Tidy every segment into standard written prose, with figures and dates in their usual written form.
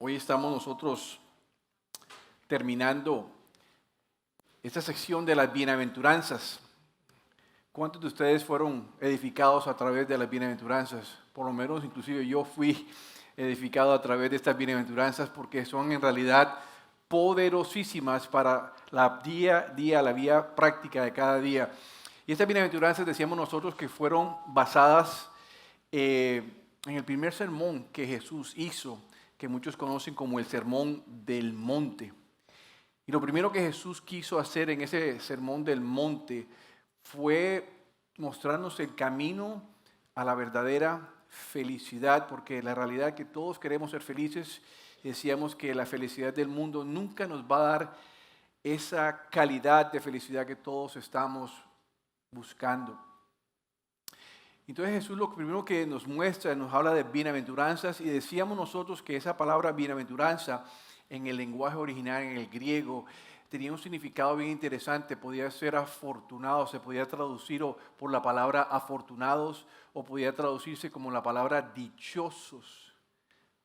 Hoy estamos nosotros terminando esta sección de las bienaventuranzas. ¿Cuántos de ustedes fueron edificados a través de las bienaventuranzas? Por lo menos, inclusive yo fui edificado a través de estas bienaventuranzas porque son en realidad poderosísimas para la día a día, la vida práctica de cada día. Y estas bienaventuranzas decíamos nosotros que fueron basadas en el primer sermón que Jesús hizo, que muchos conocen como el Sermón del Monte. Y lo primero que Jesús quiso hacer en ese Sermón del Monte fue mostrarnos el camino a la verdadera felicidad, porque la realidad es que todos queremos ser felices. Decíamos que la felicidad del mundo nunca nos va a dar esa calidad de felicidad que todos estamos buscando. Entonces Jesús lo primero que nos muestra, nos habla de bienaventuranzas, y decíamos nosotros que esa palabra bienaventuranza en el lenguaje original, en el griego, tenía un significado bien interesante. Podía ser afortunado, se podía traducir por la palabra afortunados, o podía traducirse como la palabra dichosos,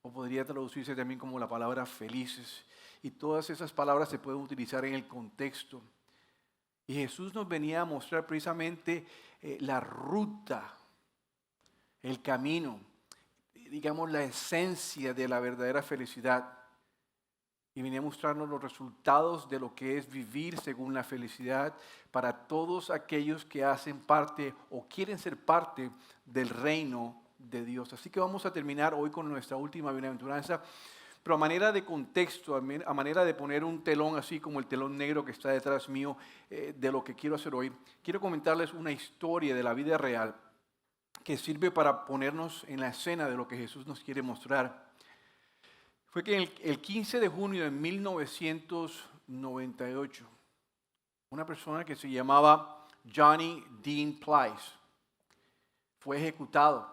o podría traducirse también como la palabra felices. Y todas esas palabras se pueden utilizar en el contexto. Y Jesús nos venía a mostrar precisamente la ruta, el camino, digamos la esencia de la verdadera felicidad. Y venía a mostrarnos los resultados de lo que es vivir según la felicidad para todos aquellos que hacen parte o quieren ser parte del reino de Dios. Así que vamos a terminar hoy con nuestra última bienaventuranza, pero a manera de contexto, a manera de poner un telón así como el telón negro que está detrás mío de lo que quiero hacer hoy. Quiero comentarles una historia de la vida real que sirve para ponernos en la escena de lo que Jesús nos quiere mostrar. Fue que el 15 de junio de 1998, una persona que se llamaba Johnny Dean Plyce fue ejecutado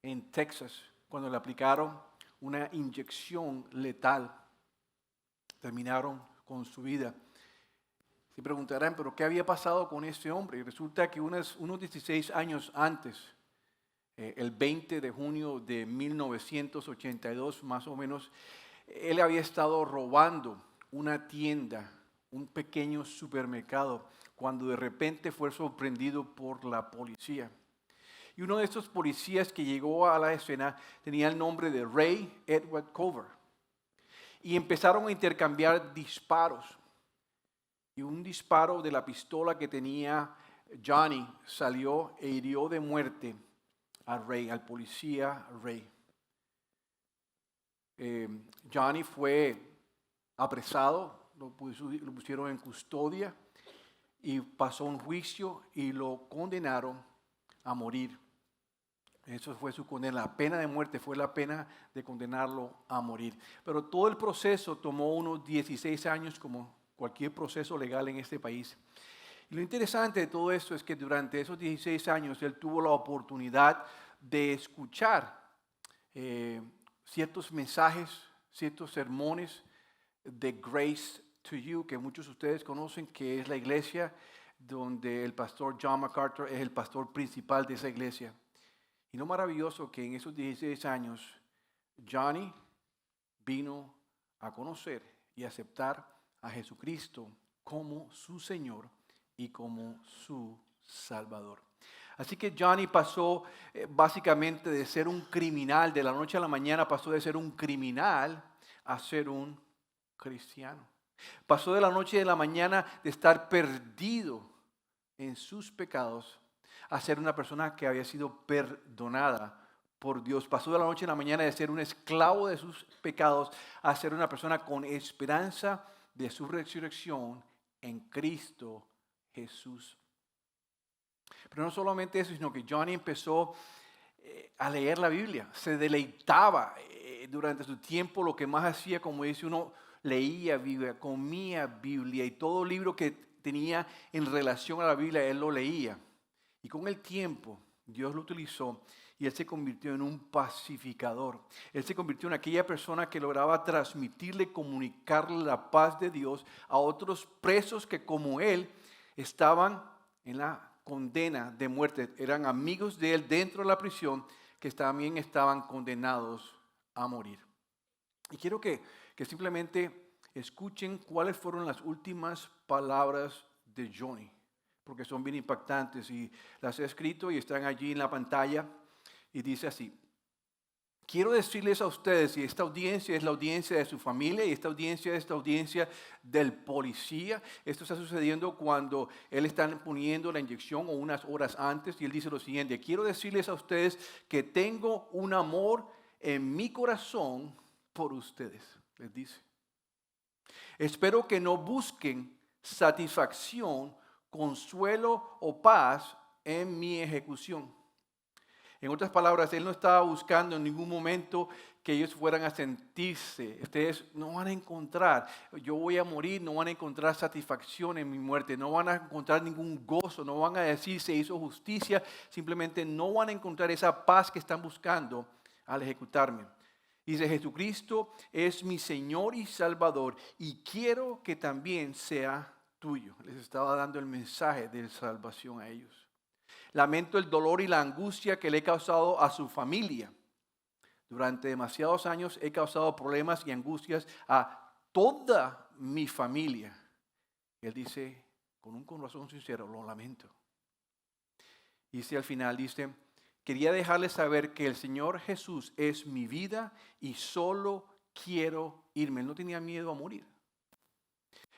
en Texas cuando le aplicaron una inyección letal. Terminaron con su vida. Se preguntarán, ¿pero qué había pasado con este hombre? Y resulta que unos 16 años antes, el 20 de junio de 1982 más o menos, él había estado robando una tienda, un pequeño supermercado, cuando de repente fue sorprendido por la policía. Y uno de estos policías que llegó a la escena tenía el nombre de Ray Edward Cover. Y empezaron a intercambiar disparos. Y un disparo de la pistola que tenía Johnny salió e hirió de muerte a Ray, al policía Ray. Johnny fue apresado, lo pusieron en custodia y pasó un juicio y lo condenaron a morir. Eso fue su condena. La pena de muerte fue la pena de condenarlo a morir. Pero todo el proceso tomó unos 16 años, como cualquier proceso legal en este país. Y lo interesante de todo esto es que durante esos 16 años él tuvo la oportunidad de escuchar ciertos mensajes, ciertos sermones de Grace to You, que muchos de ustedes conocen, que es la iglesia donde el pastor John MacArthur es el pastor principal de esa iglesia. Y lo maravilloso que en esos 16 años Johnny vino a conocer y aceptar a Jesucristo como su Señor y como su Salvador. Así que Johnny pasó básicamente de ser un criminal, de la noche a la mañana pasó de ser un criminal a ser un cristiano. Pasó de la noche a la mañana de estar perdido en sus pecados a ser una persona que había sido perdonada por Dios. Pasó de la noche a la mañana de ser un esclavo de sus pecados a ser una persona con esperanza de su resurrección en Cristo Jesús. Pero no solamente eso, sino que Johnny empezó a leer la Biblia, se deleitaba durante su tiempo. Lo que más hacía, como dice uno, leía Biblia, comía Biblia, y todo libro que tenía en relación a la Biblia, él lo leía. Y con el tiempo, Dios lo utilizó y él se convirtió en un pacificador. Él se convirtió en aquella persona que lograba transmitirle, comunicarle la paz de Dios a otros presos que como él estaban en la condena de muerte. Eran amigos de él dentro de la prisión que también estaban condenados a morir. Y quiero que simplemente escuchen cuáles fueron las últimas palabras de Johnny, porque son bien impactantes y las he escrito y están allí en la pantalla. Y dice así: quiero decirles a ustedes, y esta audiencia es la audiencia de su familia, y esta audiencia es la audiencia del policía. Esto está sucediendo cuando él está poniendo la inyección o unas horas antes, y él dice lo siguiente: quiero decirles a ustedes que tengo un amor en mi corazón por ustedes, les dice. Espero que no busquen satisfacción, consuelo o paz en mi ejecución. En otras palabras, él no estaba buscando en ningún momento que ellos fueran a sentirse. Ustedes no van a encontrar, yo voy a morir, no van a encontrar satisfacción en mi muerte, no van a encontrar ningún gozo, no van a decir se hizo justicia, simplemente no van a encontrar esa paz que están buscando al ejecutarme. Dice: Jesucristo es mi Señor y Salvador y quiero que también sea tuyo. Les estaba dando el mensaje de salvación a ellos. Lamento el dolor y la angustia que le he causado a su familia. Durante demasiados años he causado problemas y angustias a toda mi familia. Él dice, con un corazón sincero, lo lamento. Dice al final, dice: quería dejarles saber que el Señor Jesús es mi vida y solo quiero irme. Él no tenía miedo a morir.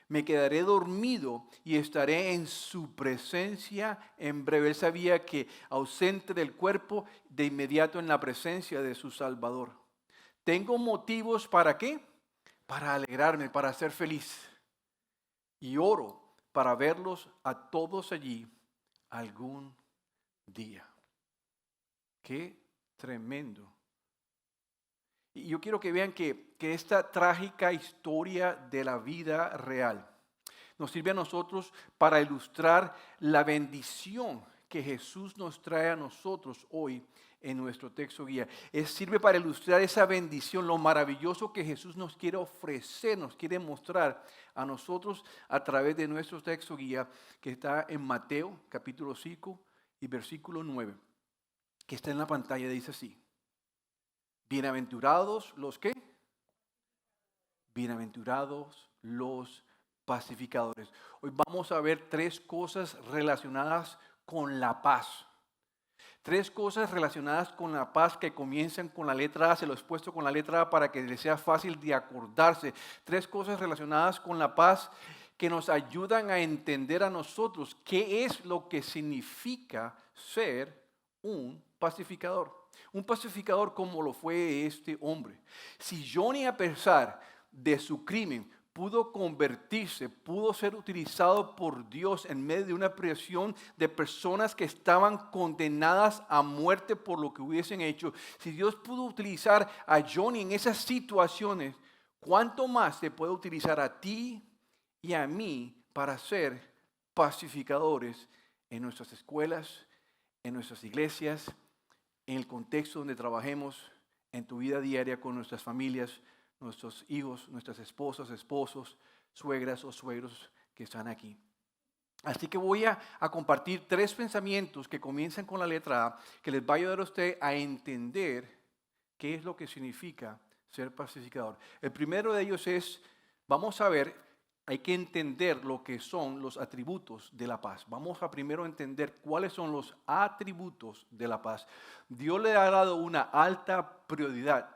Me quedaré dormido y estaré en su presencia en breve. Él sabía que ausente del cuerpo, de inmediato en la presencia de su Salvador. Tengo motivos ¿para qué? Para alegrarme, para ser feliz. Y oro para verlos a todos allí algún día. Qué tremendo. Y yo quiero que vean que esta trágica historia de la vida real nos sirve a nosotros para ilustrar la bendición que Jesús nos trae a nosotros hoy en nuestro texto guía. Sirve para ilustrar esa bendición, lo maravilloso que Jesús nos quiere ofrecer, nos quiere mostrar a nosotros a través de nuestro texto guía, que está en Mateo capítulo 5 y versículo 9, que está en la pantalla. Dice así: bienaventurados los que, bienaventurados los pacificadores. Hoy vamos a ver tres cosas relacionadas con la paz. Tres cosas relacionadas con la paz que comienzan con la letra A. Se los he puesto con la letra A para que les sea fácil de acordarse. Tres cosas relacionadas con la paz que nos ayudan a entender a nosotros qué es lo que significa ser un pacificador. Un pacificador como lo fue este hombre. Si Johnny, a pesar de su crimen, pudo convertirse, pudo ser utilizado por Dios en medio de una presión de personas que estaban condenadas a muerte por lo que hubiesen hecho. Si Dios pudo utilizar a Johnny en esas situaciones, ¿cuánto más te puede utilizar a ti y a mí para ser pacificadores en nuestras escuelas, en nuestras iglesias, en el contexto donde trabajemos, en tu vida diaria con nuestras familias, nuestros hijos, nuestras esposas, esposos, suegras o suegros que están aquí? Así que voy a compartir tres pensamientos que comienzan con la letra A, que les va a ayudar a usted a entender qué es lo que significa ser pacificador. El primero de ellos es, vamos a ver, hay que entender lo que son los atributos de la paz. Vamos a primero entender cuáles son los atributos de la paz. Dios le ha dado una alta prioridad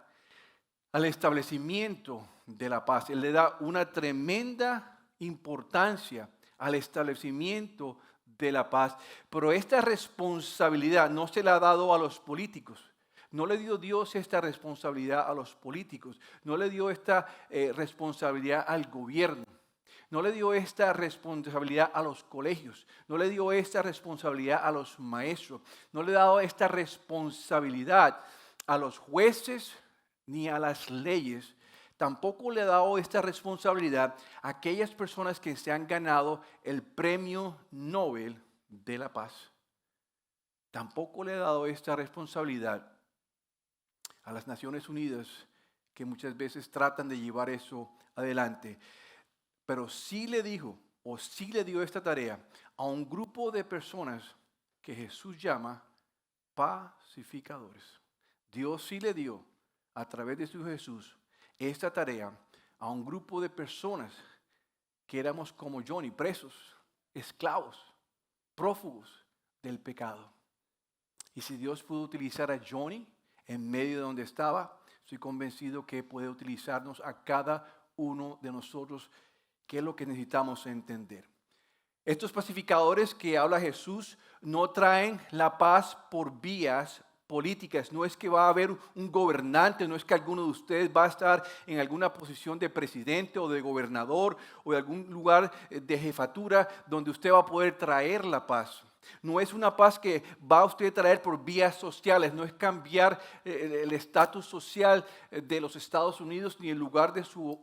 al establecimiento de la paz. Él le da una tremenda importancia al establecimiento de la paz. Pero esta responsabilidad no se la ha dado a los políticos. No le dio Dios esta responsabilidad a los políticos. No le dio esta responsabilidad al gobierno. No le dio esta responsabilidad a los colegios. No le dio esta responsabilidad a los maestros. No le ha dado esta responsabilidad a los jueces ni a las leyes. Tampoco le ha dado esta responsabilidad a aquellas personas que se han ganado el premio Nobel de la paz. Tampoco le ha dado esta responsabilidad a las Naciones Unidas, que muchas veces tratan de llevar eso adelante. Pero sí le dijo, o sí le dio esta tarea a un grupo de personas que Jesús llama pacificadores. Dios sí le dio, a través de su Jesús, esta tarea a un grupo de personas que éramos como Johnny, presos, esclavos, prófugos del pecado. Y si Dios pudo utilizar a Johnny en medio de donde estaba, estoy convencido que puede utilizarnos a cada uno de nosotros, que es lo que necesitamos entender. Estos pacificadores que habla Jesús no traen la paz por vías políticas. No es que va a haber un gobernante, no es que alguno de ustedes va a estar en alguna posición de presidente o de gobernador o de algún lugar de jefatura donde usted va a poder traer la paz. No es una paz que va a usted traer por vías sociales, no es cambiar el estatus social de los Estados Unidos ni el lugar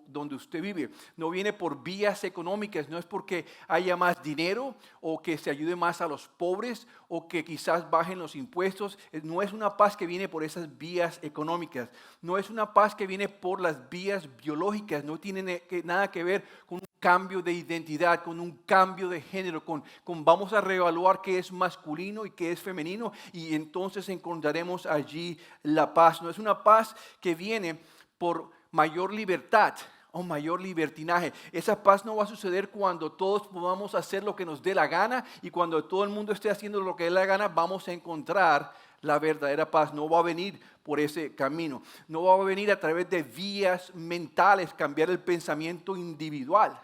donde usted vive. No viene por vías económicas, no es porque haya más dinero o que se ayude más a los pobres o que quizás bajen los impuestos. No es una paz que viene por esas vías económicas, no es una paz que viene por las vías biológicas, no tiene nada que ver con un cambio de identidad, con un cambio de género, con vamos a reevaluar qué es masculino y qué es femenino y entonces encontraremos allí la paz. No es una paz que viene por mayor libertad o mayor libertinaje. Esa paz no va a suceder cuando todos podamos hacer lo que nos dé la gana y cuando todo el mundo esté haciendo lo que dé la gana, vamos a encontrar la verdadera paz. No va a venir por ese camino. No va a venir a través de vías mentales, cambiar el pensamiento individual.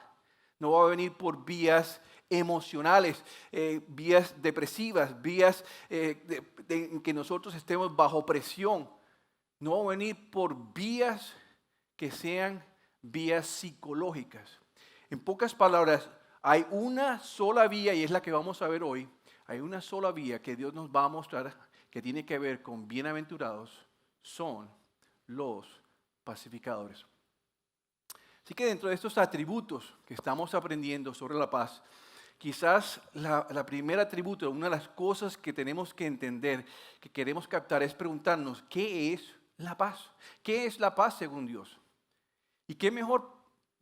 No va a venir por vías emocionales, vías depresivas, vías en que nosotros estemos bajo presión. No va a venir por vías que sean vías psicológicas. En pocas palabras, hay una sola vía y es la que vamos a ver hoy. Hay una sola vía que Dios nos va a mostrar que tiene que ver con bienaventurados, son los pacificadores. Así que dentro de estos atributos que estamos aprendiendo sobre la paz, quizás la primera atributo, una de las cosas que tenemos que entender, que queremos captar, es preguntarnos, ¿qué es la paz? ¿Qué es la paz según Dios? Y qué mejor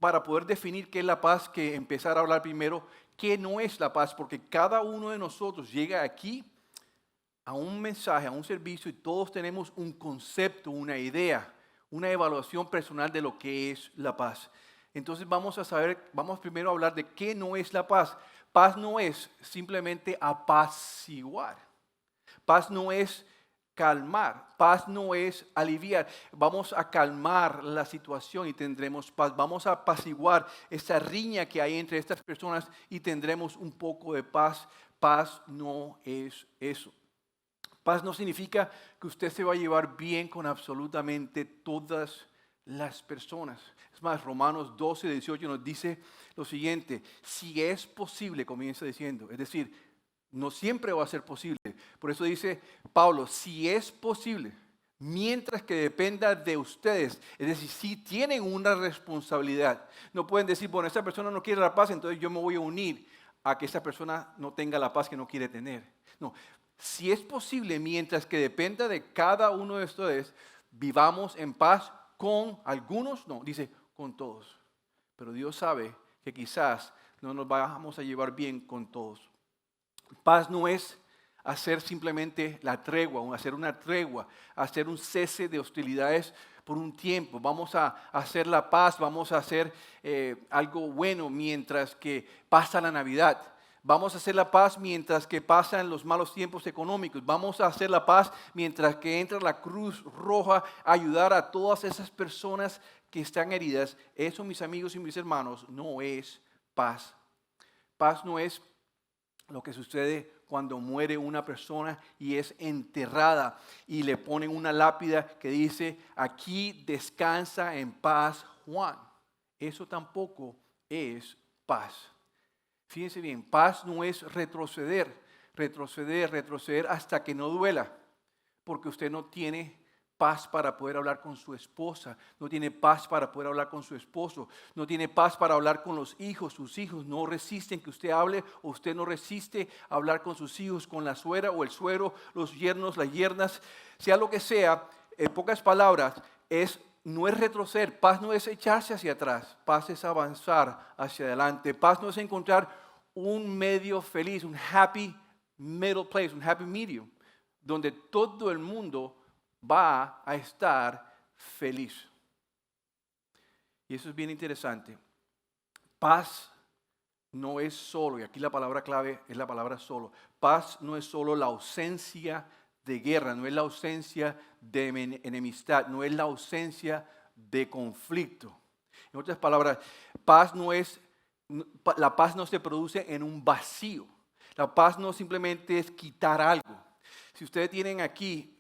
para poder definir qué es la paz que empezar a hablar primero qué no es la paz, porque cada uno de nosotros llega aquí a un mensaje, a un servicio y todos tenemos un concepto, una idea, una evaluación personal de lo que es la paz. Entonces vamos primero a hablar de qué no es la paz. Paz no es simplemente apaciguar. Paz no es calmar. Paz no es aliviar. Vamos a calmar la situación y tendremos paz. Vamos a apaciguar esa riña que hay entre estas personas y tendremos un poco de paz. Paz no es eso. Paz no significa que usted se va a llevar bien con absolutamente todas las personas. Es más, Romanos 12, 18 nos dice lo siguiente: si es posible, comienza diciendo, es decir, no siempre va a ser posible. Por eso dice Pablo, si es posible, mientras que dependa de ustedes, es decir, si tienen una responsabilidad. No pueden decir, bueno, esa persona no quiere la paz, entonces yo me voy a unir a que esa persona no tenga la paz que no quiere tener. No. Si es posible, mientras que dependa de cada uno de ustedes, vivamos en paz con algunos, no, dice con todos. Pero Dios sabe que quizás no nos vamos a llevar bien con todos. Paz no es hacer simplemente la tregua, hacer una tregua, hacer un cese de hostilidades por un tiempo. Vamos a hacer la paz, vamos a hacer algo bueno mientras que pasa la Navidad. Vamos a hacer la paz mientras que pasan los malos tiempos económicos. Vamos a hacer la paz mientras que entra la Cruz Roja a ayudar a todas esas personas que están heridas. Eso, mis amigos y mis hermanos, no es paz. Paz no es lo que sucede cuando muere una persona y es enterrada y le ponen una lápida que dice, aquí descansa en paz Juan. Eso tampoco es paz. Fíjense bien, paz no es retroceder hasta que no duela, porque usted no tiene paz para poder hablar con su esposa, no tiene paz para poder hablar con su esposo, no tiene paz para hablar con los hijos. Sus hijos no resisten que usted hable, o usted no resiste hablar con sus hijos, con la suegra o el suegro, los yernos, las yernas, sea lo que sea. En pocas palabras, no es retroceder, paz no es echarse hacia atrás, paz es avanzar hacia adelante. Paz no es encontrar un medio feliz, un happy middle place, un happy medium, donde todo el mundo va a estar feliz. Y eso es bien interesante. Paz no es solo, y aquí la palabra clave es la palabra solo. Paz no es solo la ausencia de guerra, no es la ausencia de enemistad, no es la ausencia de conflicto. En otras palabras, la paz no se produce en un vacío. La paz no simplemente es quitar algo. Si ustedes tienen aquí,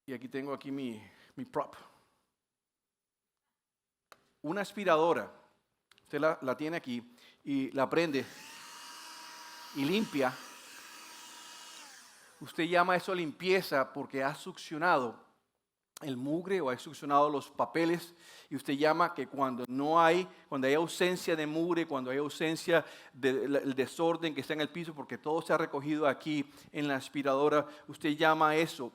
y aquí tengo aquí mi prop, una aspiradora, usted la tiene aquí y la prende y limpia. Usted llama eso limpieza porque ha succionado el mugre o ha succionado los papeles, y usted llama que cuando hay ausencia de mugre, cuando hay ausencia del desorden que está en el piso, porque todo se ha recogido aquí en la aspiradora, usted llama eso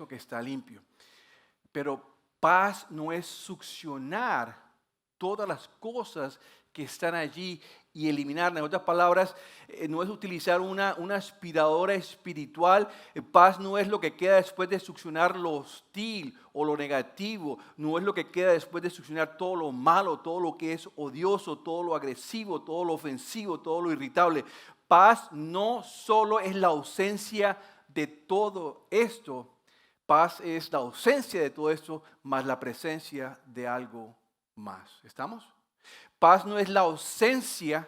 que está limpio. Pero paz no es succionar todas las cosas que están allí y eliminarlas. En otras palabras, no es utilizar una aspiradora espiritual. Paz no es lo que queda después de succionar lo hostil o lo negativo. No es lo que queda después de succionar todo lo malo, todo lo que es odioso, todo lo agresivo, todo lo ofensivo, todo lo irritable. Paz no solo es la ausencia de todo esto. Paz es la ausencia de todo esto más la presencia de algo más. ¿Estamos? Paz no es la ausencia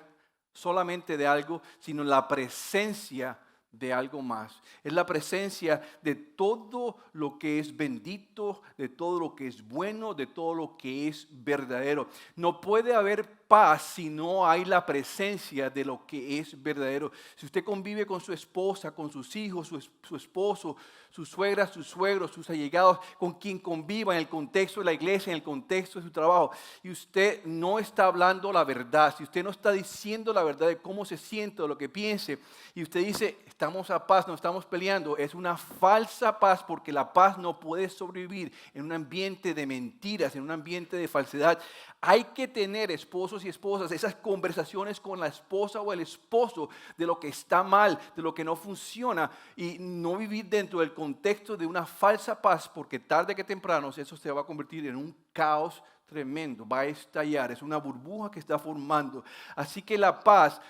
solamente de algo, sino la presencia de algo más. Es la presencia de todo lo que es bendito, de todo lo que es bueno, de todo lo que es verdadero. No puede haber paz si no hay la presencia de lo que es verdadero. Si usted convive con su esposa, con sus hijos, su esposo, su suegra, sus suegros, sus allegados, con quien conviva en el contexto de la iglesia, en el contexto de su trabajo, y usted no está hablando la verdad, si usted no está diciendo la verdad de cómo se siente o lo que piense, y usted dice, estamos a paz, no estamos peleando, es una falsa paz, porque la paz no puede sobrevivir en un ambiente de mentiras, en un ambiente de falsedad. Hay que tener, esposos y esposas, esas conversaciones con la esposa o el esposo de lo que está mal, de lo que no funciona, y no vivir dentro del contexto de una falsa paz, porque tarde que temprano eso se va a convertir en un caos tremendo, va a estallar, es una burbuja que está formando. Así que la paz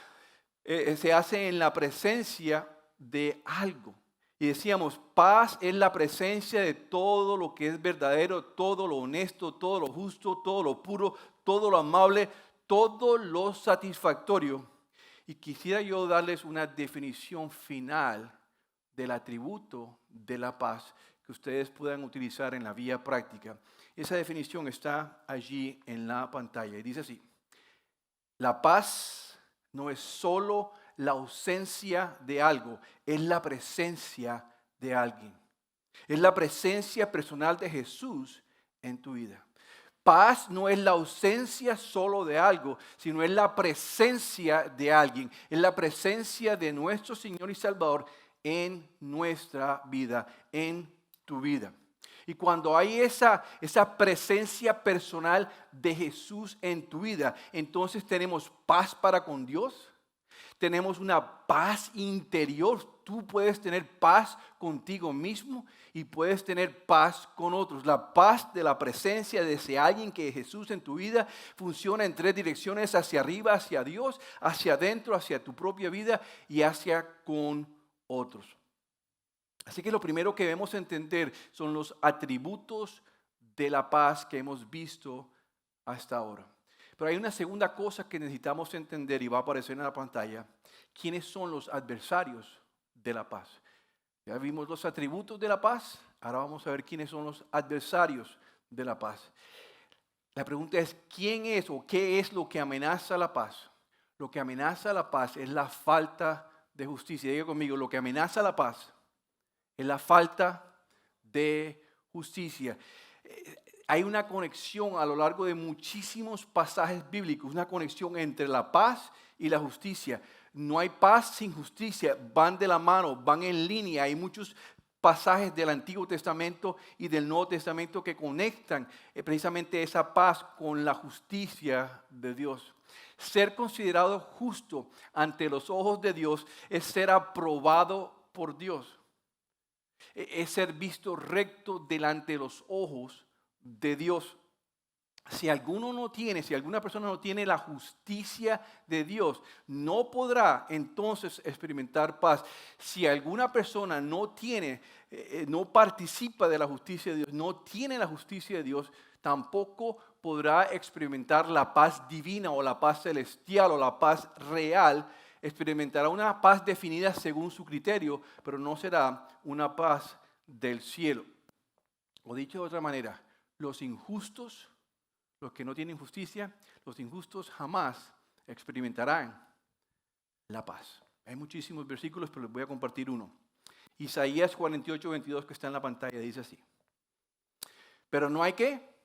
se hace en la presencia de algo. Y decíamos, paz es la presencia de todo lo que es verdadero, todo lo honesto, todo lo justo, todo lo puro, todo lo amable, todo lo satisfactorio. Y quisiera yo darles una definición final del atributo de la paz que ustedes puedan utilizar en la vía práctica. Esa definición está allí en la pantalla y dice así: la paz no es solo la ausencia de algo, es la presencia de alguien. Es la presencia personal de Jesús en tu vida. Paz no es la ausencia solo de algo, sino es la presencia de alguien. Es la presencia de nuestro Señor y Salvador en nuestra vida, en tu vida. Y cuando hay esa presencia personal de Jesús en tu vida, entonces tenemos paz para con Dios. Tenemos una paz interior. Tú puedes tener paz contigo mismo y puedes tener paz con otros. La paz de la presencia de ese alguien que es Jesús en tu vida funciona en tres direcciones: hacia arriba, hacia Dios, hacia adentro, hacia tu propia vida y hacia con otros. Así que lo primero que debemos entender son los atributos de la paz que hemos visto hasta ahora. Pero hay una segunda cosa que necesitamos entender y va a aparecer en la pantalla. ¿Quiénes son los adversarios de la paz? Ya vimos los atributos de la paz, ahora vamos a ver quiénes son los adversarios de la paz. La pregunta es, ¿quién es o qué es lo que amenaza la paz? Lo que amenaza la paz es la falta de justicia. Diga conmigo, lo que amenaza la paz es la falta de justicia. Hay una conexión a lo largo de muchísimos pasajes bíblicos, una conexión entre la paz y la justicia. No hay paz sin justicia, van de la mano, van en línea. Hay muchos pasajes del Antiguo Testamento y del Nuevo Testamento que conectan precisamente esa paz con la justicia de Dios. Ser considerado justo ante los ojos de Dios es ser aprobado por Dios. Es ser visto recto delante de los ojos de Dios. si alguna persona no tiene la justicia de Dios, no podrá entonces experimentar paz. Si alguna persona no participa de la justicia de Dios, no tiene la justicia de Dios, tampoco podrá experimentar la paz divina o la paz celestial o la paz real. Experimentará una paz definida según su criterio, pero no será una paz del cielo. O dicho de otra manera, los injustos, los que no tienen justicia, los injustos jamás experimentarán la paz. Hay muchísimos versículos, pero les voy a compartir uno. Isaías 48, 22, que está en la pantalla, dice así. Pero no hay ¿qué?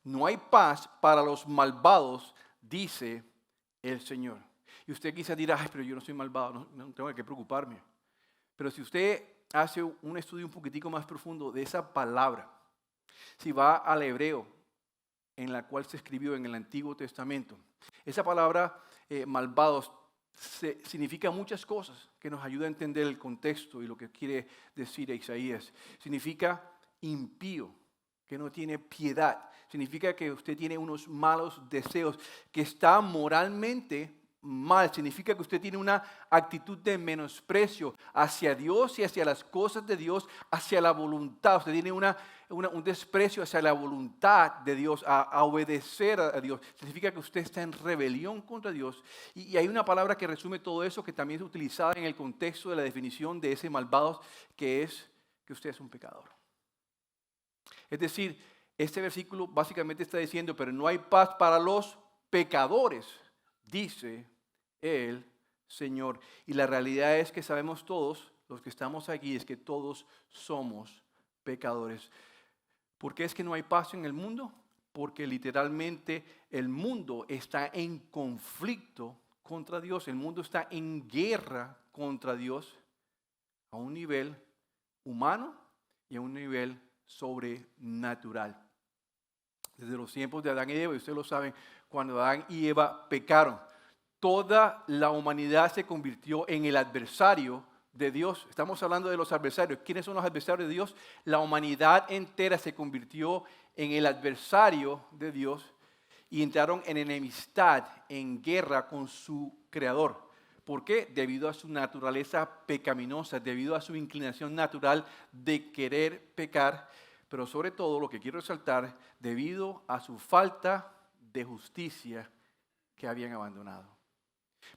No hay paz para los malvados, dice el Señor. Y usted quizás dirá, ay, pero yo no soy malvado, no tengo que preocuparme. Pero si usted hace un estudio un poquitico más profundo de esa palabra, si va al hebreo, en la cual se escribió en el Antiguo Testamento, esa palabra malvados significa muchas cosas que nos ayuda a entender el contexto y lo que quiere decir Isaías. Significa impío, que no tiene piedad. Significa que usted tiene unos malos deseos, que está moralmente mal. Significa que usted tiene una actitud de menosprecio hacia Dios y hacia las cosas de Dios, hacia la voluntad. Usted tiene un desprecio hacia la voluntad de Dios, a obedecer a Dios. Significa que usted está en rebelión contra Dios. Y hay una palabra que resume todo eso, que también es utilizada en el contexto de la definición de ese malvado, que es que usted es un pecador. Es decir, este versículo básicamente está diciendo, pero no hay paz para los pecadores, dice el Señor. Y la realidad es que sabemos todos, los que estamos aquí, es que todos somos pecadores. ¿Por qué es que no hay paz en el mundo? Porque literalmente el mundo está en conflicto contra Dios. El mundo está en guerra contra Dios a un nivel humano y a un nivel sobrenatural. Desde los tiempos de Adán y Eva, y ustedes lo saben, cuando Adán y Eva pecaron, toda la humanidad se convirtió en el adversario de Dios. Estamos hablando de los adversarios. ¿Quiénes son los adversarios de Dios? La humanidad entera se convirtió en el adversario de Dios y entraron en enemistad, en guerra con su Creador. ¿Por qué? Debido a su naturaleza pecaminosa, debido a su inclinación natural de querer pecar, pero sobre todo, lo que quiero resaltar, debido a su falta de justicia que habían abandonado.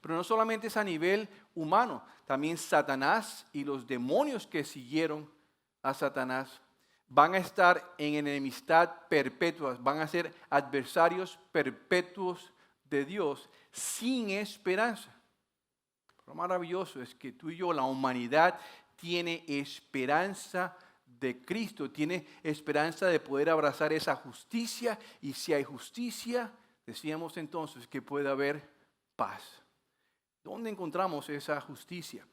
Pero no solamente es a nivel humano, también Satanás y los demonios que siguieron a Satanás van a estar en enemistad perpetua, van a ser adversarios perpetuos de Dios sin esperanza. Lo maravilloso es que tú y yo, la humanidad, tiene esperanza de Cristo, tiene esperanza de poder abrazar esa justicia, y si hay justicia, decíamos entonces que puede haber paz. ¿Dónde encontramos esa justicia?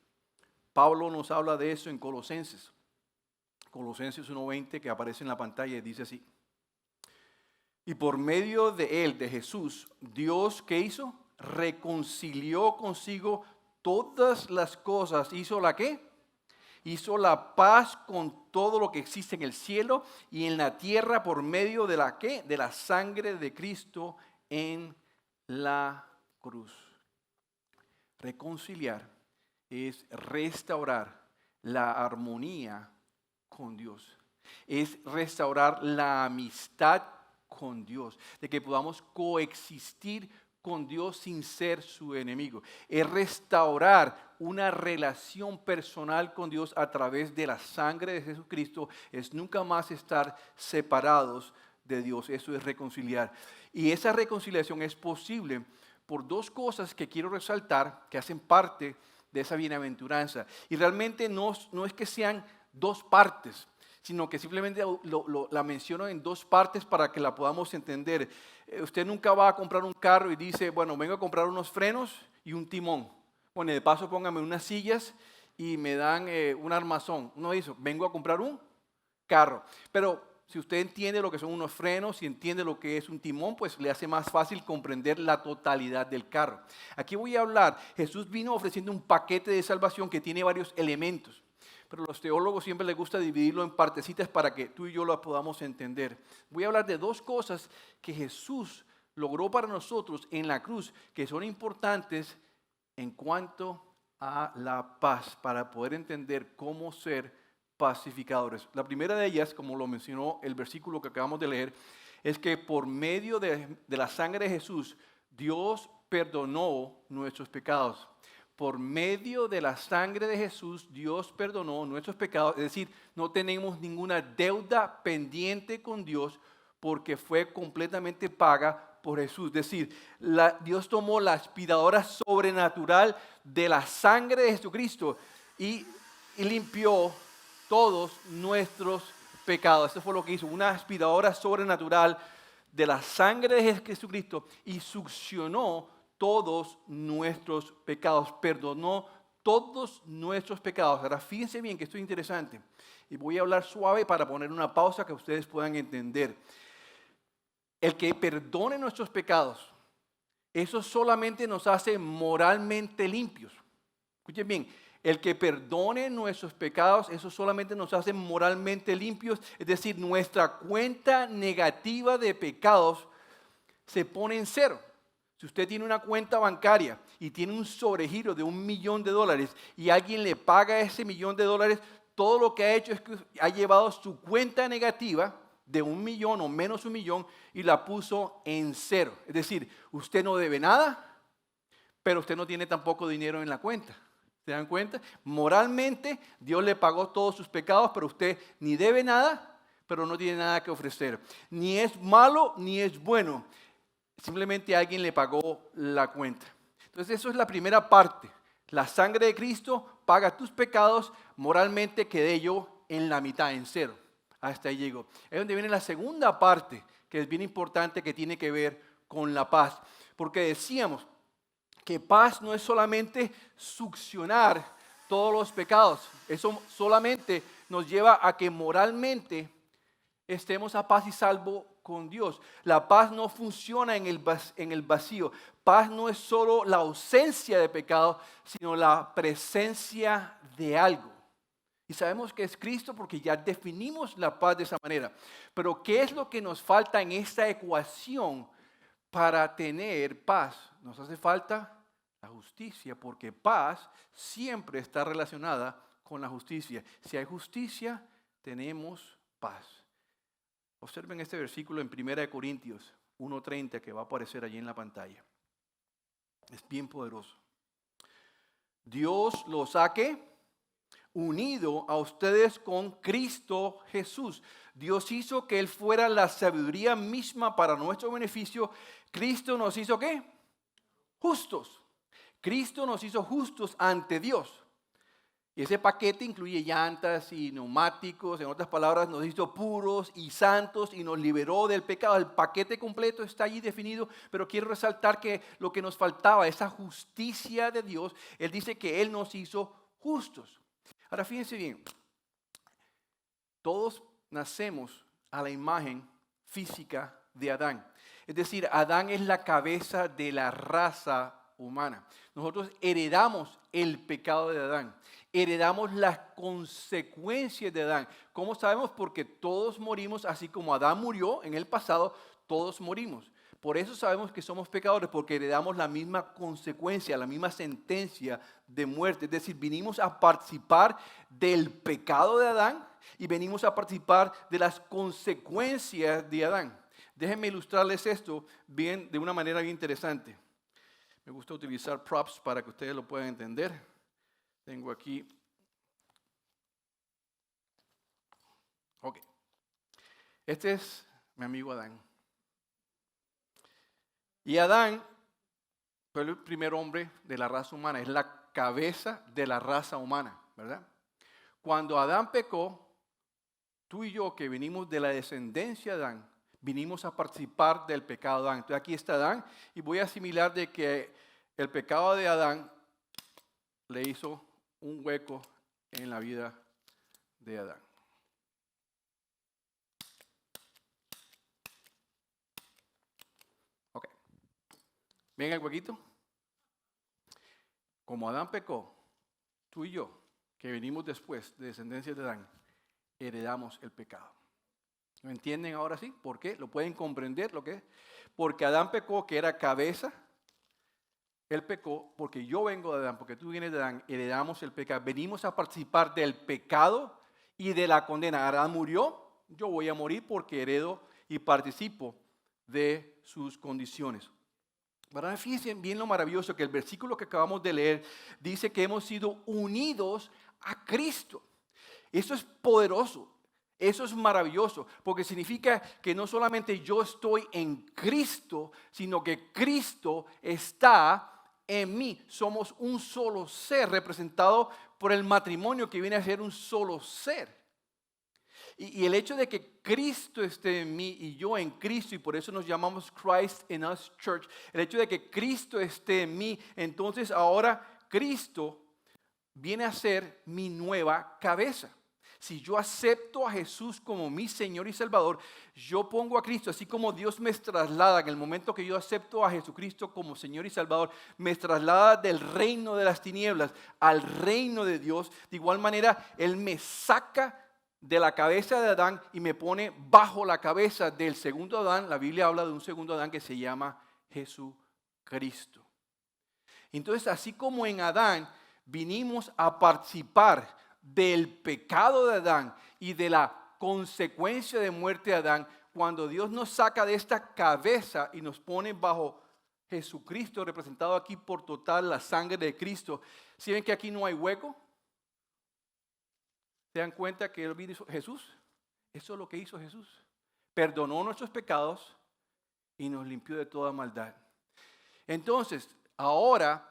Pablo nos habla de eso en Colosenses 1:20, que aparece en la pantalla, y dice así: y por medio de él, de Jesús, Dios, ¿qué hizo? Reconcilió consigo todas las cosas. ¿Hizo la qué? Hizo la paz con todo lo que existe en el cielo y en la tierra por medio de la ¿qué? De la sangre de Cristo en la cruz. Reconciliar es restaurar la armonía con Dios. Es restaurar la amistad con Dios, de que podamos coexistir con Dios sin ser su enemigo. Es restaurar una relación personal con Dios a través de la sangre de Jesucristo. Es nunca más estar separados de Dios. Eso es reconciliar. Y esa reconciliación es posible por dos cosas que quiero resaltar, que hacen parte de esa bienaventuranza. Y realmente no es que sean dos partes, sino que simplemente la menciono en dos partes para que la podamos entender. Usted nunca va a comprar un carro y dice, bueno, vengo a comprar unos frenos y un timón. Bueno, y de paso póngame unas sillas y me dan un armazón. No dice, vengo a comprar un carro. Pero si usted entiende lo que son unos frenos y entiende lo que es un timón, pues le hace más fácil comprender la totalidad del carro. Aquí voy a hablar, Jesús vino ofreciendo un paquete de salvación que tiene varios elementos. pero a los teólogos siempre les gusta dividirlo en partecitas para que tú y yo lo podamos entender. Voy a hablar de dos cosas que Jesús logró para nosotros en la cruz, que son importantes en cuanto a la paz, para poder entender cómo ser pacificadores. La primera de ellas, como lo mencionó el versículo que acabamos de leer, es que por medio de la sangre de Jesús, Dios perdonó nuestros pecados. Por medio de la sangre de Jesús, Dios perdonó nuestros pecados. Es decir, no tenemos ninguna deuda pendiente con Dios porque fue completamente paga por Jesús. Es decir, Dios tomó la aspiradora sobrenatural de la sangre de Jesucristo y limpió todos nuestros pecados. Eso fue lo que hizo, una aspiradora sobrenatural de la sangre de Jesucristo y succionó todos nuestros pecados, perdonó todos nuestros pecados. Ahora fíjense bien que esto es interesante y voy a hablar suave para poner una pausa que ustedes puedan entender. El que perdone nuestros pecados, eso solamente nos hace moralmente limpios. Escuchen bien, el que perdone nuestros pecados, eso solamente nos hace moralmente limpios. Es decir, nuestra cuenta negativa de pecados se pone en cero. Si usted tiene una cuenta bancaria y tiene un sobregiro de $1.000.000 y alguien le paga ese $1.000.000, todo lo que ha hecho es que ha llevado su cuenta negativa de 1.000.000 o menos 1.000.000 y la puso en cero. Es decir, usted no debe nada, pero usted no tiene tampoco dinero en la cuenta. ¿Se dan cuenta? Moralmente, Dios le pagó todos sus pecados, pero usted ni debe nada, pero no tiene nada que ofrecer. Ni es malo, ni es bueno. Simplemente alguien le pagó la cuenta. Entonces, eso es la primera parte. La sangre de Cristo paga tus pecados, moralmente quedé yo en la mitad, en cero. Hasta ahí llego. Es donde viene la segunda parte, que es bien importante, que tiene que ver con la paz. Porque decíamos que paz no es solamente succionar todos los pecados. Eso solamente nos lleva a que moralmente estemos a paz y salvo con Dios. La paz no funciona en el vacío. Paz no es solo la ausencia de pecado, sino la presencia de algo. Y sabemos que es Cristo porque ya definimos la paz de esa manera. Pero ¿qué es lo que nos falta en esta ecuación para tener paz? Nos hace falta la justicia, porque paz siempre está relacionada con la justicia. Si hay justicia, tenemos paz. Observen este versículo en 1 Corintios 1:30 que va a aparecer allí en la pantalla. Es bien poderoso. Dios los ha unido a ustedes con Cristo Jesús. Dios hizo que Él fuera la sabiduría misma para nuestro beneficio. Cristo nos hizo ¿qué? Justos. Cristo nos hizo justos ante Dios. Y ese paquete incluye llantas y neumáticos, en otras palabras, nos hizo puros y santos y nos liberó del pecado. El paquete completo está allí definido, pero quiero resaltar que lo que nos faltaba, esa justicia de Dios, Él dice que Él nos hizo justos. Ahora fíjense bien, todos nacemos a la imagen física de Adán. Es decir, Adán es la cabeza de la raza humana. Nosotros heredamos el pecado de Adán, heredamos las consecuencias de Adán. ¿Cómo sabemos? Porque todos morimos, así como Adán murió en el pasado, todos morimos. Por eso sabemos que somos pecadores, porque heredamos la misma consecuencia, la misma sentencia de muerte. Es decir, vinimos a participar del pecado de Adán y venimos a participar de las consecuencias de Adán. Déjenme ilustrarles esto bien, de una manera bien interesante. Me gusta utilizar props para que ustedes lo puedan entender. Tengo aquí. Ok. Este es mi amigo Adán. Y Adán fue el primer hombre de la raza humana, es la cabeza de la raza humana, ¿verdad? Cuando Adán pecó, tú y yo que venimos de la descendencia de Adán, vinimos a participar del pecado de Adán. Entonces aquí está Adán y voy a asimilar de que el pecado de Adán le hizo un hueco en la vida de Adán. Ok. ¿Ven el huequito? Como Adán pecó, tú y yo que venimos después de descendencia de Adán, heredamos el pecado. ¿Lo entienden ahora sí? ¿Por qué? ¿Lo pueden comprender lo que es? Porque Adán pecó, que era cabeza. Él pecó porque yo vengo de Adán, porque tú vienes de Adán, heredamos el pecado. Venimos a participar del pecado y de la condena. Adán murió, yo voy a morir porque heredo y participo de sus condiciones. Ahora fíjense bien lo maravilloso que el versículo que acabamos de leer dice que hemos sido unidos a Cristo. Eso es poderoso. Eso es maravilloso, porque significa que no solamente yo estoy en Cristo, sino que Cristo está en mí. Somos un solo ser representado por el matrimonio que viene a ser un solo ser. Y el hecho de que Cristo esté en mí y yo en Cristo, y por eso nos llamamos Christ in Us Church, el hecho de que Cristo esté en mí, entonces ahora Cristo viene a ser mi nueva cabeza. Si yo acepto a Jesús como mi Señor y Salvador, yo pongo a Cristo, así como Dios me traslada, en el momento que yo acepto a Jesucristo como Señor y Salvador, me traslada del reino de las tinieblas al reino de Dios. De igual manera, Él me saca de la cabeza de Adán y me pone bajo la cabeza del segundo Adán. La Biblia habla de un segundo Adán que se llama Jesucristo. Entonces, así como en Adán vinimos a participar del pecado de Adán y de la consecuencia de muerte de Adán, cuando Dios nos saca de esta cabeza y nos pone bajo Jesucristo, representado aquí por total la sangre de Cristo, ¿sí ven que aquí no hay hueco? ¿Se dan cuenta que Él vino Jesús? Eso es lo que hizo Jesús. Perdonó nuestros pecados y nos limpió de toda maldad. Entonces, ahora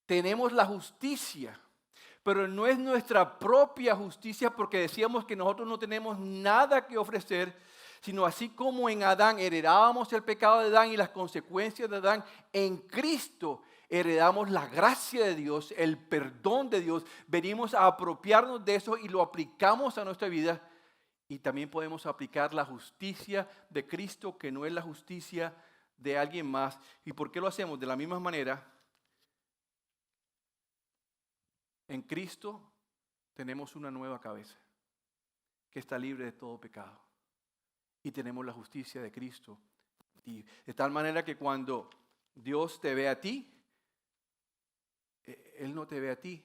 tenemos la justicia, pero no es nuestra propia justicia, porque decíamos que nosotros no tenemos nada que ofrecer, sino así como en Adán heredábamos el pecado de Adán y las consecuencias de Adán, en Cristo heredamos la gracia de Dios, el perdón de Dios. Venimos a apropiarnos de eso y lo aplicamos a nuestra vida. Y también podemos aplicar la justicia de Cristo, que no es la justicia de alguien más. ¿Y por qué lo hacemos? De la misma manera, en Cristo tenemos una nueva cabeza que está libre de todo pecado. Y tenemos la justicia de Cristo. Y de tal manera que cuando Dios te ve a ti, Él no te ve a ti,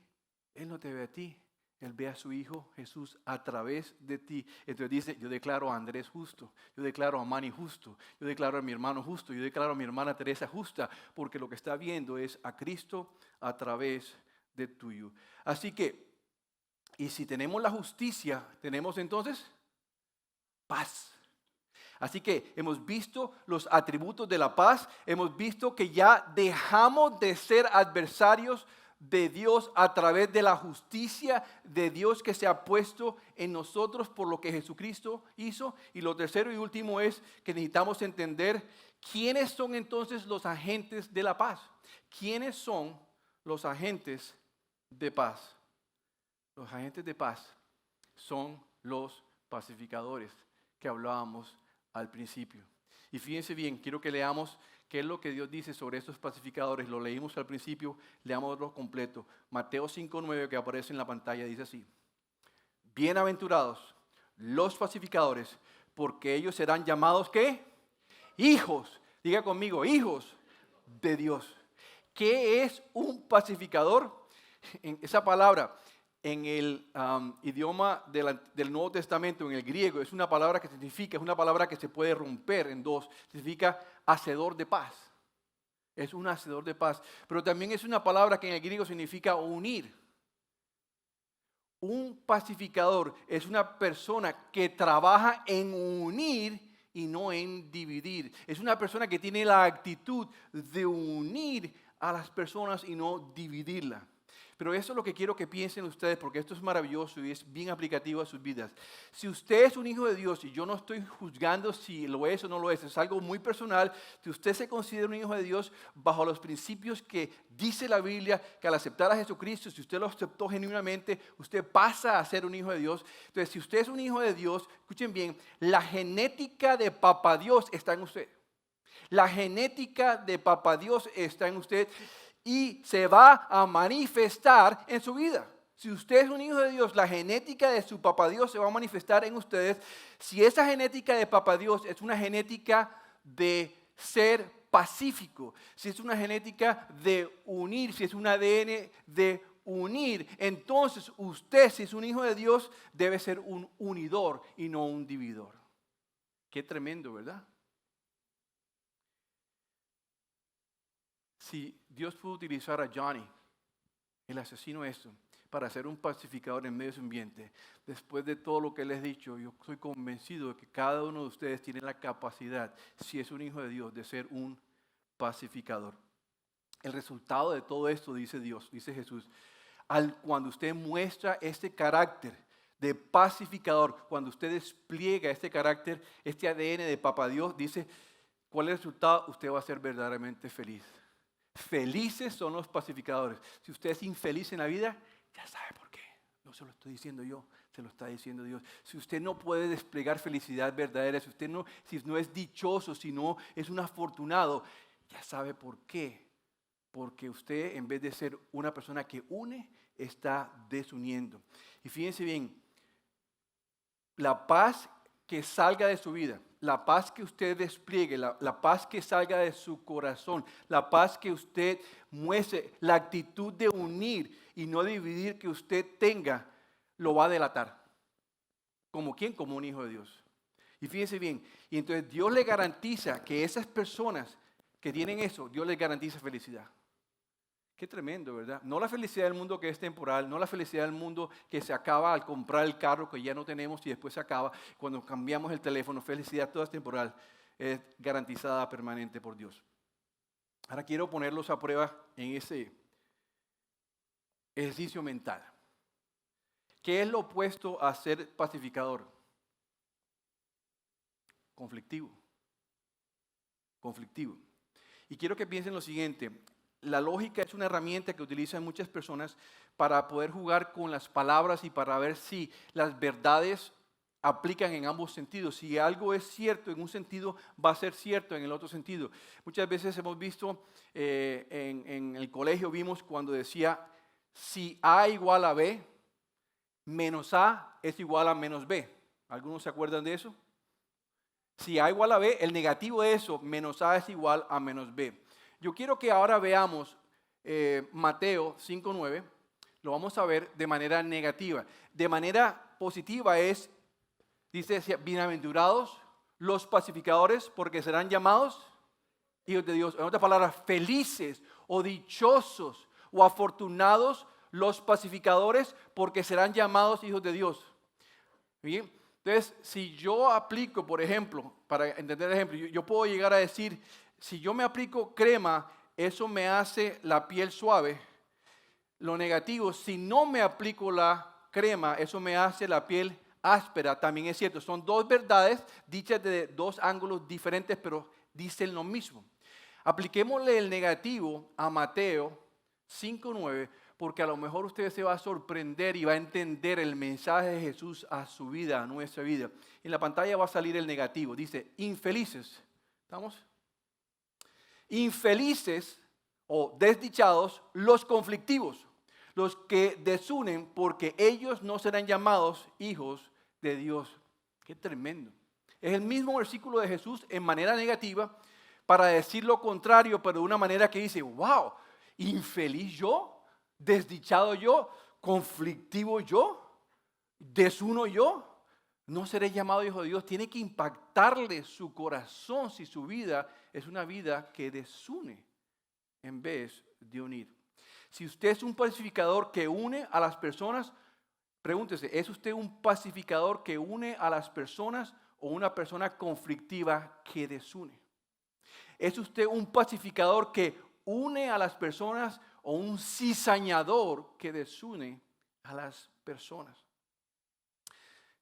Él no te ve a ti. Él ve a su Hijo Jesús a través de ti. Entonces dice, yo declaro a Andrés justo, yo declaro a Manny justo, yo declaro a mi hermano justo, yo declaro a mi hermana Teresa justa, porque lo que está viendo es a Cristo a través de tuyo. Así que, y si tenemos la justicia, tenemos entonces paz. Así que hemos visto los atributos de la paz, hemos visto que ya dejamos de ser adversarios de Dios a través de la justicia de Dios que se ha puesto en nosotros por lo que Jesucristo hizo. Y lo tercero y último es que necesitamos entender quiénes son entonces los agentes de la paz. ¿Quiénes son los agentes de paz? Los agentes de paz son los pacificadores que hablábamos al principio. Y fíjense bien, quiero que leamos qué es lo que Dios dice sobre estos pacificadores. Lo leímos al principio, leámoslo completo. Mateo 5:9, que aparece en la pantalla, dice así: bienaventurados los pacificadores, porque ellos serán llamados, ¿qué? Hijos. Diga conmigo, hijos de Dios. ¿Qué es un pacificador? En esa palabra, en el idioma del Nuevo Testamento, en el griego, es una palabra que significa, es una palabra que se puede romper en dos. Significa hacedor de paz. Es un hacedor de paz. Pero también es una palabra que en el griego significa unir. Un pacificador es una persona que trabaja en unir y no en dividir. Es una persona que tiene la actitud de unir a las personas y no dividirla. Pero eso es lo que quiero que piensen ustedes, porque esto es maravilloso y es bien aplicativo a sus vidas. Si usted es un hijo de Dios, y yo no estoy juzgando si lo es o no lo es algo muy personal. Si usted se considera un hijo de Dios bajo los principios que dice la Biblia, que al aceptar a Jesucristo, si usted lo aceptó genuinamente, usted pasa a ser un hijo de Dios. Entonces, si usted es un hijo de Dios, escuchen bien, la genética de Papá Dios está en usted. La genética de Papá Dios está en usted. y se va a manifestar en su vida. Si usted es un hijo de Dios, la genética de su papá Dios se va a manifestar en ustedes. Si esa genética de papá Dios es una genética de ser pacífico, si es una genética de unir, si es un ADN de unir, entonces usted, si es un hijo de Dios, debe ser un unidor y no un dividor. Qué tremendo, ¿verdad? Si Dios pudo utilizar a Johnny, el asesino para ser un pacificador en medio de su ambiente, después de todo lo que les he dicho, yo soy convencido de que cada uno de ustedes tiene la capacidad, si es un hijo de Dios, de ser un pacificador. El resultado de todo esto, dice Dios, dice Jesús, cuando usted muestra este carácter de pacificador, cuando usted despliega este carácter, este ADN de Papá Dios, dice, ¿cuál es el resultado? Usted va a ser verdaderamente feliz. Felices son los pacificadores. Si usted es infeliz en la vida, ya sabe por qué. No se lo estoy diciendo yo, se lo está diciendo Dios. Si usted no puede desplegar felicidad verdadera, si no es dichoso, si no es un afortunado, ya sabe por qué. Porque usted, en vez de ser una persona que une, está desuniendo. Y fíjense bien, la paz que salga de su vida, la paz que usted despliegue, la paz que salga de su corazón, la paz que usted muestre, la actitud de unir y no dividir que usted tenga, lo va a delatar. ¿Como quién? Como un hijo de Dios. Y fíjense bien, y entonces Dios le garantiza que esas personas que tienen eso, Dios les garantiza felicidad. Qué tremendo, ¿verdad? No la felicidad del mundo que es temporal, no la felicidad del mundo que se acaba al comprar el carro que ya no tenemos y después se acaba cuando cambiamos el teléfono. Felicidad toda es temporal, es garantizada permanente por Dios. Ahora quiero ponerlos a prueba en ese ejercicio mental. ¿Qué es lo opuesto a ser pacificador? Conflictivo. Conflictivo. Y quiero que piensen lo siguiente. La lógica es una herramienta que utilizan muchas personas para poder jugar con las palabras y para ver si las verdades aplican en ambos sentidos. Si algo es cierto en un sentido, va a ser cierto en el otro sentido. Muchas veces hemos visto, en el colegio vimos cuando decía, si A igual a B, menos A es igual a menos B. ¿Algunos se acuerdan de eso? Si A igual a B, el negativo de eso, menos A es igual a menos B. Yo quiero que ahora veamos Mateo 5:9, lo vamos a ver de manera negativa. De manera positiva dice, bienaventurados los pacificadores porque serán llamados hijos de Dios. En otras palabras, felices o dichosos o afortunados los pacificadores porque serán llamados hijos de Dios. ¿Bien? Entonces, si yo aplico, por ejemplo, para entender el ejemplo, yo puedo llegar a decir, si yo me aplico crema, eso me hace la piel suave. Lo negativo, si no me aplico la crema, eso me hace la piel áspera. También es cierto, son dos verdades dichas de dos ángulos diferentes, pero dicen lo mismo. Apliquémosle el negativo a Mateo 5:9, porque a lo mejor usted se va a sorprender y va a entender el mensaje de Jesús a su vida, a nuestra vida. En la pantalla va a salir el negativo, dice, infelices. ¿Estamos? Infelices o desdichados los conflictivos, los que desunen porque ellos no serán llamados hijos de Dios. Qué tremendo. Es el mismo versículo de Jesús en manera negativa para decir lo contrario, pero de una manera que dice, wow, infeliz yo, desdichado yo, conflictivo yo, desuno yo. No seré llamado hijo de Dios. Tiene que impactarle su corazón si su vida es una vida que desune en vez de unir. Si usted es un pacificador que une a las personas, pregúntese, ¿es usted un pacificador que une a las personas o una persona conflictiva que desune? ¿Es usted un pacificador que une a las personas o un cizañador que desune a las personas?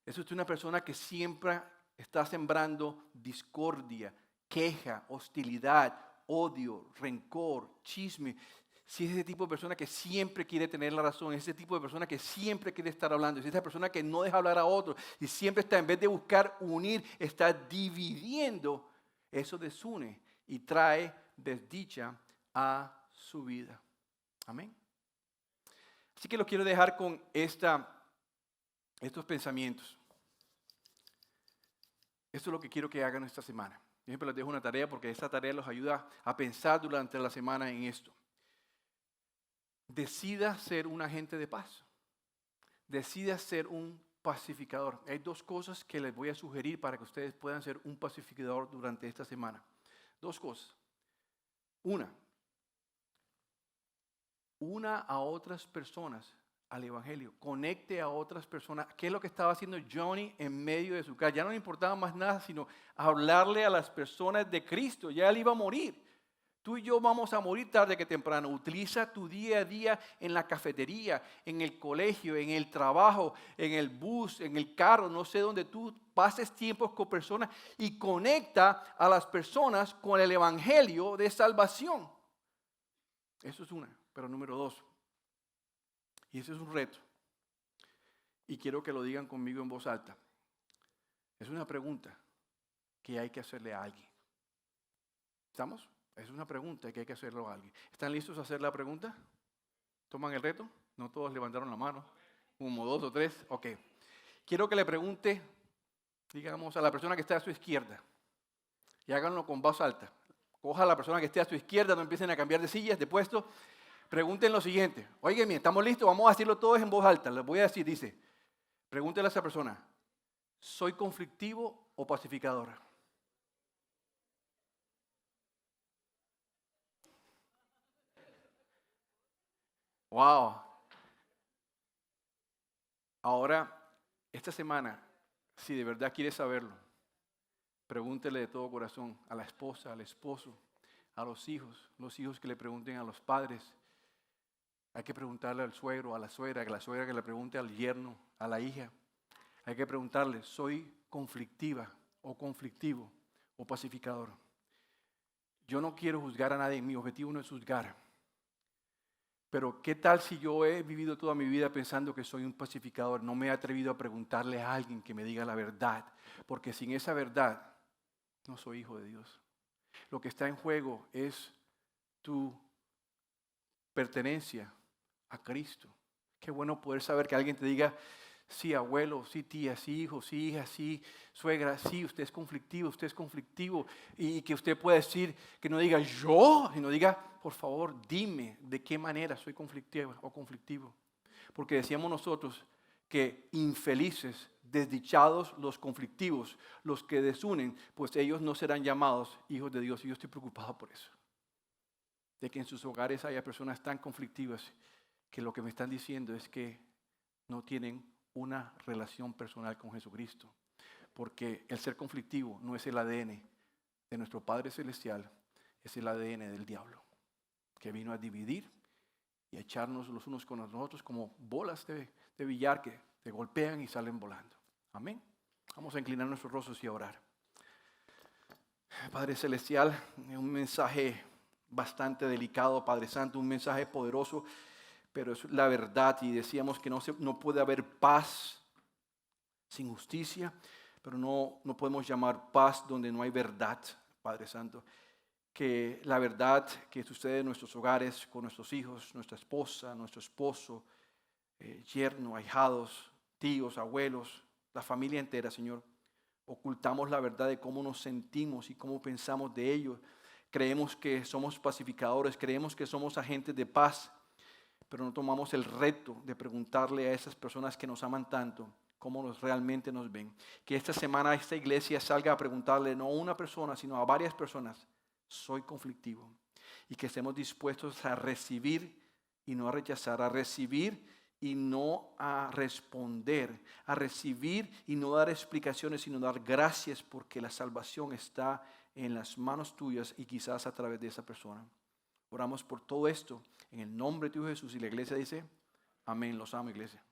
¿Es usted una persona que siempre está sembrando discordia, queja, hostilidad, odio, rencor, chisme? Si es ese tipo de persona que siempre quiere tener la razón, es ese tipo de persona que siempre quiere estar hablando, es esa persona que no deja hablar a otros y siempre está, en vez de buscar unir, está dividiendo, eso desune y trae desdicha a su vida. Amén. Así que lo quiero dejar con estos pensamientos. Esto es lo que quiero que hagan esta semana. Yo siempre les dejo una tarea porque esta tarea los ayuda a pensar durante la semana en esto. Decida ser un agente de paz. Decida ser un pacificador. Hay dos cosas que les voy a sugerir para que ustedes puedan ser un pacificador durante esta semana. Dos cosas. Una a otras personas al Evangelio. Conecte a otras personas. ¿Qué es lo que estaba haciendo Johnny en medio de su casa? Ya no le importaba más nada sino hablarle a las personas de Cristo. Ya él iba a morir. Tú y yo vamos a morir tarde que temprano. Utiliza tu día a día en la cafetería, en el colegio, en el trabajo, en el bus, en el carro, no sé dónde tú pases tiempos con personas y conecta a las personas con el Evangelio de salvación. Eso es una. Pero número dos, y ese es un reto, y quiero que lo digan conmigo en voz alta. Es una pregunta que hay que hacerle a alguien. ¿Estamos? Es una pregunta que hay que hacerle a alguien. ¿Están listos a hacer la pregunta? ¿Toman el reto? No todos levantaron la mano. Como 2 o 3. Ok. Quiero que le pregunte, digamos, a la persona que está a su izquierda. Y háganlo con voz alta. Coja a la persona que esté a su izquierda, no empiecen a cambiar de sillas, de puesto. Pregunten lo siguiente. Oigan, ¿estamos listos? Vamos a decirlo todos en voz alta. Les voy a decir, dice, pregúntele a esa persona, ¿soy conflictivo o pacificador? Wow. Ahora, esta semana, si de verdad quiere saberlo, pregúntele de todo corazón a la esposa, al esposo, a los hijos que le pregunten a los padres. Hay que preguntarle al suegro, a la suegra que le pregunte al yerno, a la hija. Hay que preguntarle, ¿soy conflictiva o conflictivo o pacificador? Yo no quiero juzgar a nadie, mi objetivo no es juzgar. Pero ¿qué tal si yo he vivido toda mi vida pensando que soy un pacificador? No me he atrevido a preguntarle a alguien que me diga la verdad, porque sin esa verdad no soy hijo de Dios. Lo que está en juego es tu pertenencia a Cristo. Qué bueno poder saber que alguien te diga, sí abuelo, sí tía, sí hijo, sí hija, sí suegra, sí usted es conflictivo. Y que usted pueda decir, que no diga yo, sino diga, por favor, dime de qué manera soy conflictivo o conflictivo. Porque decíamos nosotros que infelices, desdichados los conflictivos, los que desunen, pues ellos no serán llamados hijos de Dios. Y yo estoy preocupado por eso. De que en sus hogares haya personas tan conflictivas que lo que me están diciendo es que no tienen una relación personal con Jesucristo. Porque el ser conflictivo no es el ADN de nuestro Padre Celestial, es el ADN del diablo, que vino a dividir y a echarnos los unos con los otros como bolas de billar que te golpean y salen volando. Amén. Vamos a inclinar nuestros rostros y a orar. Padre Celestial, un mensaje bastante delicado, Padre Santo, un mensaje poderoso, pero es la verdad y decíamos que no puede haber paz sin justicia, pero no podemos llamar paz donde no hay verdad, Padre Santo. Que la verdad que sucede en nuestros hogares, con nuestros hijos, nuestra esposa, nuestro esposo, yerno, ahijados, tíos, abuelos, la familia entera, Señor. Ocultamos la verdad de cómo nos sentimos y cómo pensamos de ellos. Creemos que somos pacificadores, creemos que somos agentes de paz, pero no tomamos el reto de preguntarle a esas personas que nos aman tanto cómo realmente nos ven. Que esta semana esta iglesia salga a preguntarle no a una persona, sino a varias personas, soy conflictivo. Y que estemos dispuestos a recibir y no a rechazar, a recibir y no a responder, a recibir y no dar explicaciones, sino dar gracias porque la salvación está en las manos tuyas y quizás a través de esa persona. Oramos por todo esto en el nombre de tu Jesús y la iglesia dice, amén. Los amo, iglesia.